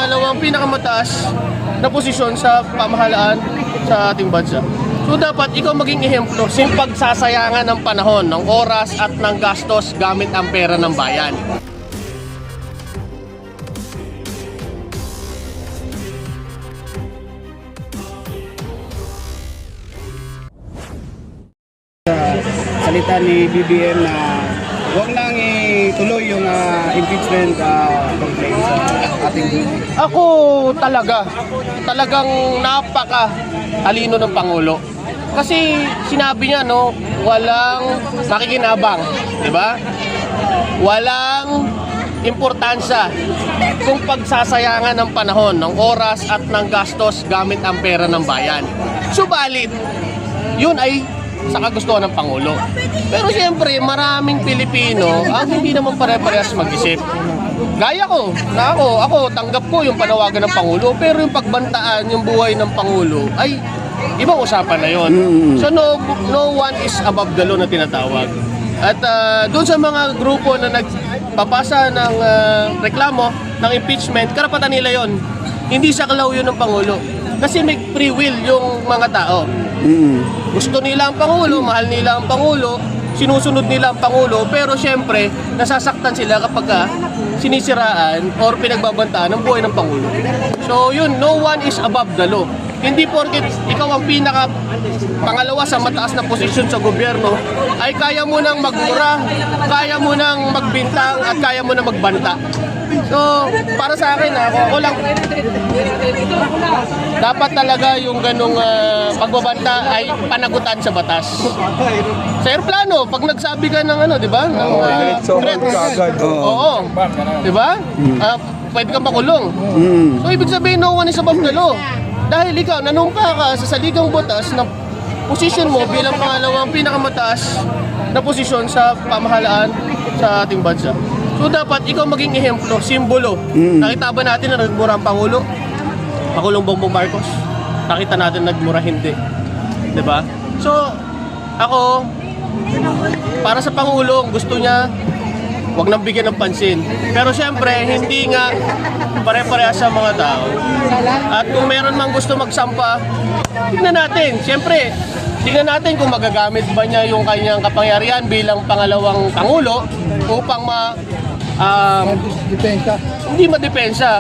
pangalawang pinakamataas na posisyon sa pamahalaan sa ating bansa. So dapat ikaw maging ehemplo sa pagsasayangan ng panahon, ng oras at ng gastos gamit ang pera ng bayan. Salita ni BBM na huwag nang ituloy yung impeachment complaint sa ating group. Ako talagang napaka talino ng Pangulo. Kasi sinabi niya walang makikinabang, di ba? Walang importansya kung pagsasayangan ng panahon, ng oras at ng gastos gamit ang pera ng bayan. Subalit, yun ay sa kagustuhan ng Pangulo. Pero siyempre, maraming Pilipino ang hindi naman pare-parehas mag-isip. Gaya ko, ako tanggap ko yung panawagan ng Pangulo, pero yung pagbantaan yung buhay ng Pangulo ay ibang usapan na yon. So no one is above the law na tinatawag. At doon sa mga grupo na nagpapasa ng reklamo ng impeachment, karapatan nila yon. Hindi sa kalaw yun ng Pangulo. Kasi may free will yung mga tao. Gusto nila ang Pangulo, mahal nila ang Pangulo, sinusunod nila ang Pangulo, pero syempre, nasasaktan sila kapag sinisiraan or pinagbabantaan ng buhay ng Pangulo. So yun, no one is above the law. Hindi porket ikaw ang pangalawa sa mataas na posisyon sa gobyerno, ay kaya mo nang magmura, kaya mo nang magbintang, at kaya mo nang magbanta. So, para sa akin, ako lang, dapat talaga yung ganong pagbabanta ay panagutan sa batas. Sa aeroplano, pag nagsabi ka ng di ba? Oo. Di ba? Pwede kang makulong. So, ibig sabihin, no one is above the law. Dahil ikaw, nanumpa ka sa saligang batas na posisyon mo bilang pangalawang pinakamataas na posisyon sa pamahalaan sa ating bansa. So dapat ikaw maging ehemplo, simbolo. Nakita ba natin na nagmura ang Pangulo? Pangulong Bongbong Marcos. Nakita natin nagmura hindi. 'Di ba? So ako para sa Pangulo, gusto niya wag nang bigyan ng pansin. Pero siyempre, hindi nga pare-parehas sa mga tao. At kung meron mang gusto magsampa, tignan natin. Siyempre, tignan natin kung magagamit ba niya yung kanyang kapangyarihan bilang pangalawang Pangulo upang hindi madepensa.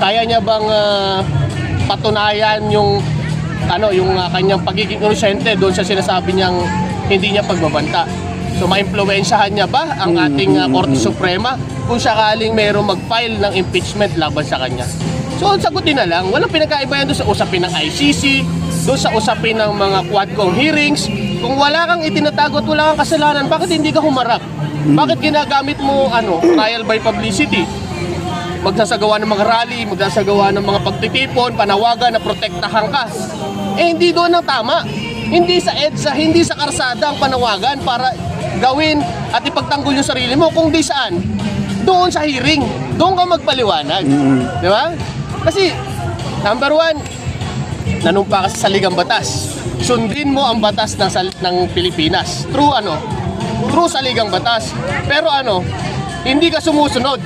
Kaya niya bang patunayan yung kanyang pagiging inosente doon sa sinasabi niyang hindi niya pagbabanta. So maimpluwensyahan niya ba ang ating Korte Suprema kung sakaling mayroong mag-file ng impeachment laban sa kanya? So sagutin na lang, walang pinagkaiba yan doon sa usapin ng ICC, doon sa usapin ng mga Quadcom hearings. Kung wala kang itinatago at wala kang kasalanan, bakit hindi ka humarap? Bakit ginagamit mo trial by publicity? Magsasagawa ng mga rally, magsasagawa ng mga pagtitipon, panawagan na protektahan ka. Hindi doon ang tama. Hindi sa EDSA, hindi sa karsada ang panawagan para gawin at ipagtanggol yung sarili mo. Kung di saan, doon sa hearing, doon ka magpaliwanag. Di ba? Kasi, number one, nanumpa ka sa saligang batas. Sundin mo ang batas ng Pilipinas. True saligang batas. Pero hindi ka sumusunod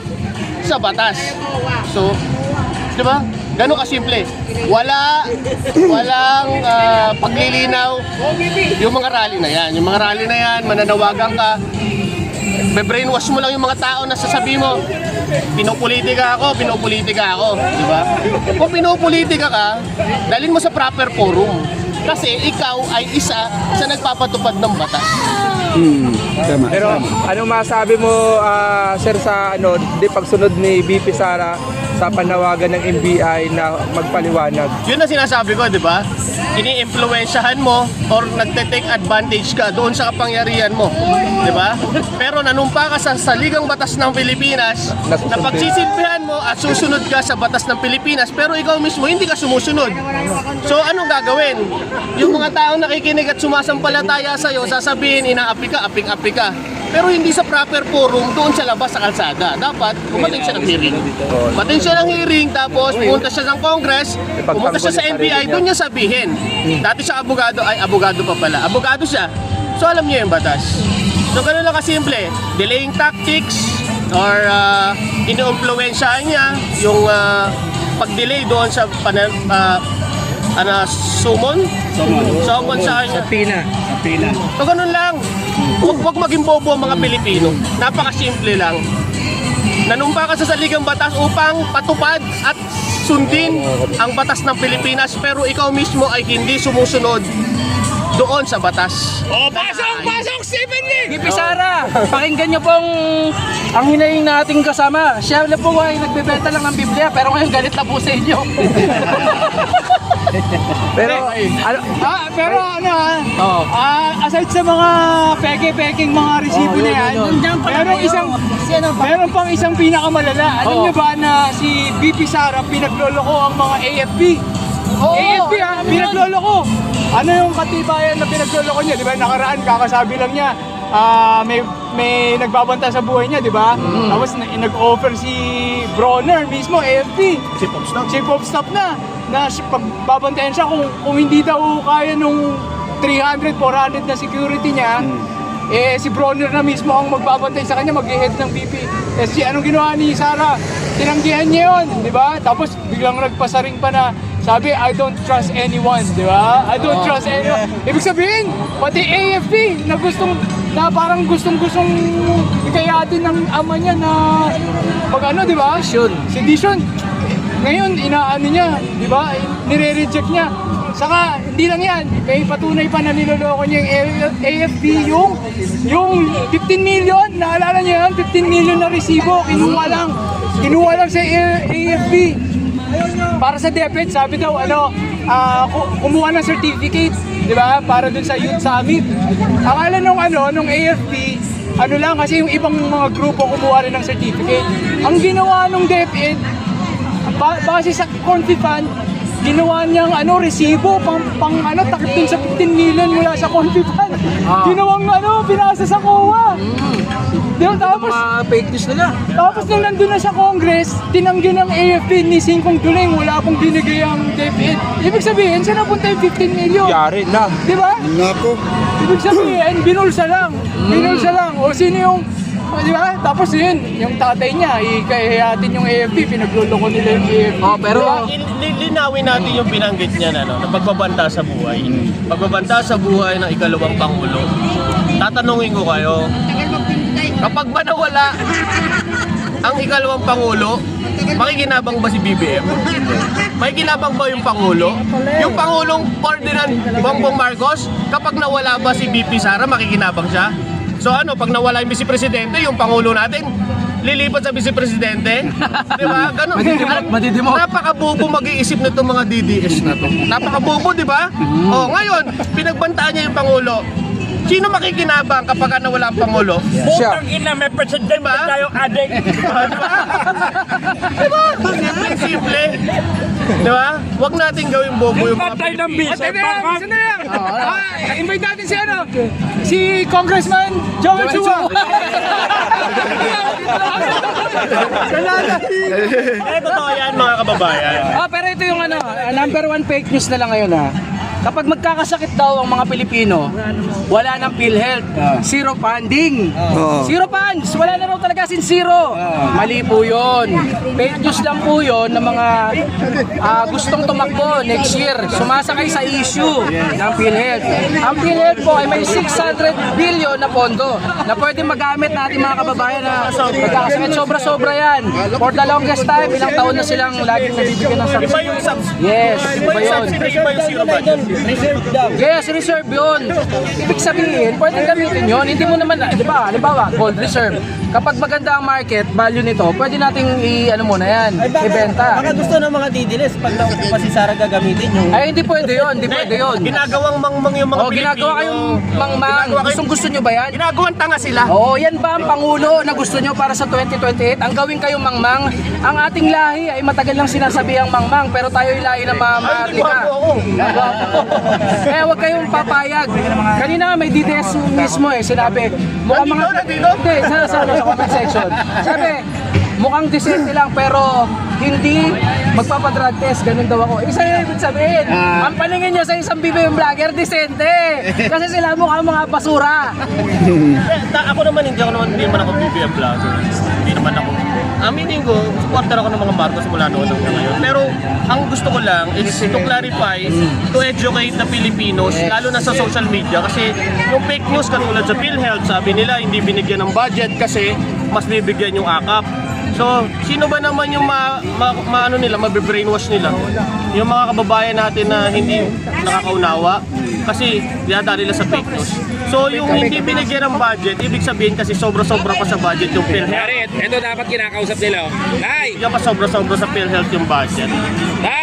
sa batas. So, di ba? Ganun kasimple. Walang paglilinaw yung mga rally na yan. Yung mga rally na yan, mananawagan ka, be-brainwash mo lang yung mga tao na sasabi mo, pinopolitika ako. Di ba? Kung pinopolitika ka, dalhin mo sa proper forum. Kasi ikaw ay isa sa nagpapatupad ng batas. Tama. Pero anong masabi mo, sir, sa di pagsunod ni VP Sara sa panawagan ng NBI na magpaliwanag? Yun na sinasabi ko, di ba? Ini-impluwensyahan mo or nagte-take advantage ka doon sa kapangyarihan mo, di ba? Pero nanumpa ka sa saligang batas ng Pilipinas na pagsisilbihan mo at susunod ka sa batas ng Pilipinas, pero ikaw mismo hindi ka sumusunod. So anong gagawin? Yung mga taong nakikinig at sumasampalataya sa'yo, sasabihin, inaapi ka, aping-api ka. Pero hindi sa proper forum doon sa labas sa kalsada. Dapat umating siya ng hearing. Umating siya ng hearing, tapos pumunta siya ng Congress, pumunta siya sa NBI, doon niya sabihin. Dati siya abogado, ay abogado pa pala. Abogado siya. So alam niya yung batas. So ganun lang kasimple. Delaying tactics, or iniumpluwensyahan niya yung pag-delay doon sa summon sa kanya. Sa pila. So ganun lang. Huwag maging bobo ang mga Pilipino. Napakasimple lang. Nanumpa ka sa saligang batas upang patupad at sundin ang batas ng Pilipinas, pero ikaw mismo ay hindi sumusunod doon sa batas. Pasok, Stephen Lee! VP Sara, pakinggan niyo pong ang hinaing nating kasama. Siya na po ay nagbebenta lang ng Biblia, pero ngayon galit na po sa inyo. Pero aside sa mga peke-peking mga resibo na yan, meron pang isang pinakamalala. Alam niyo ba na si VP Sara pinagloloko ang mga AFP? AFP pinagloloko. Ano yung katibayan na pinagloloko niya? Di ba nakaraan, kakasabi lang niya, may nagbabanta sa buhay niya, di ba? Tapos nag-offer si Bronner mismo, AFP. Chief of Staff na pagbabantayan siya kung hindi daw kaya nung 300, 400 na security niya, si Bronner na mismo ang magbabantay sa kanya, mag-head ng BP. Anong ginawa ni Sara? Tinanggihan niya yun, di ba? Tapos biglang nagpasaring pa na sabi, I don't trust anyone, di ba? I don't trust anyone. Ibig sabihin, pati AFP na parang gustong-gustong ikayatin ng ama niya na di ba? Si Dishon. Ngayon, inaano niya, di ba? Nire-reject niya. Saka, hindi lang yan. May patunay pa na niloloko niya yung AFP, yung 15 million, naalala niyo yan? 15 million na resibo, kinuha lang sa AFP. Para sa DepEd, sabi daw, kumuha ng certificate, di ba? Para dun sa Youth Summit. Akala nung AFP, lang kasi yung ibang mga grupo kumuha rin ng certificate. Ang ginawa nung DepEd, base sa Confi Fund, ginawa niyang resibo takip din sa 15 million mula sa Confi Fund. Ginawang pinasa sa COA. Tapos fake news nila. Tapos nung nandun na sa Congress, tinanggi ng AFP ni Singkong Duling, wala pong binigay ang DepEd. Ibig sabihin, saan napunta yung 15 million? Yari na. Di ba? Nga po. Ibig sabihin, binulsa lang. O sino yung, di ba? Tapos yun, yung tatay niya, ikahihatin yung AFP, pinagluloko nila yung AFP. Pero Linawin natin yung binanggit niya na pagbabanta sa buhay. Pagbabanta sa buhay ng ikalawang Pangulo. Tatanungin ko kayo, kapag ba nawala ang ikalawang Pangulo, makikinabang ba si BBM? Makikinabang ba yung Pangulo? Yung Pangulong Ferdinand Bongbong Marcos, kapag nawala ba si VP Sara, makikinabang siya? So pag nawala yung Vice Presidente, yung Pangulo natin, lilipat sa Vice Presidente? Di ba? Ganun. Madidimot. Napakabobo mag-iisip nitong mga DDS na to. Napakabobo, di ba? Ngayon, pinagbantaan niya yung Pangulo. Sino makikinabang kapag nawala ang Pangulo? siya. May presidente ba? Tayong adik. Diba? Simple. Diba? Huwag natin gawing bobo yung mga Pilipino. Invite natin si Congressman Joel Chua. Totoo yan mga kababayan. Pero ito yung number one fake news na lang ngayon Kapag magkakasakit daw ang mga Pilipino, wala nang PhilHealth, zero funding. Zero funds, wala na raw talaga zero. Mali po yun. Fake news lang po yun ng mga gustong tumakbo next year. Sumasakay sa issue ng PhilHealth. Ang PhilHealth po ay may 600 billion na pondo na pwede magamit natin mga kababayan na magkakasakit. Sobra-sobra yan. For the longest time, ilang taon na silang laging nabibigyan ng subsidy. Iba yung subsidy. Yes, iba yun. Iba yung zero budget. Yes, reserve yun. Ibig sabihin, pwede gamitin yun. Hindi mo naman, di ba, halimbawa, gold reserve. Kapag maganda ang market value nito, pwede nating ibenta. Baka gusto ng mga didilis pag naupo si Sara gagamitin yung... Ay, hindi pwede yun, hindi pwede yun. Ginagawang mangmang yung mga Pilipino. Ginagawa kayong mangmang. Gusto nyo ba yan? Ginagawang tanga sila. Oo, yan ba ang Pangulo na gusto nyo para sa 2028? Ang gawin kayong mangmang, ang ating lahi ay matagal lang sinasabi ang mangmang, pero tayo yung lahi na mamarlika. Huwag kayong papayag. Kanina may DDS mismo sinabi, mukhang mga... Hindi, sa comment section. Sabi, mukhang disente lang pero hindi magpapadrug test, ganun daw ako. Isa yung ibig sabihin, ang paningin nyo sa isang BBM vlogger, disente. Kasi sila mukhang mga basura. Ako naman, hindi naman ako BBM vlogger. Hindi naman ako. Aminin ko, supporter ako ng mga Marcos mula noon hanggang ngayon. Pero ang gusto ko lang is to clarify, to educate the Filipinos, lalo na sa social media. Kasi yung fake news katulad sa PhilHealth, sabi nila hindi binigyan ng budget kasi mas bibigyan yung akap. So, sino ba naman yung ano nila, mabibrainwash nila? Yung mga kababayan natin na hindi nakakaunawa kasi dinadali nila sa fake news. So, yung hindi binigyan ng budget, ibig sabihin kasi sobra-sobra pa sa budget yung PhilHealth. Ito dapat kinakausap nila. Nay! Kaya pa sobra-sobra sa PhilHealth yung budget. Nay!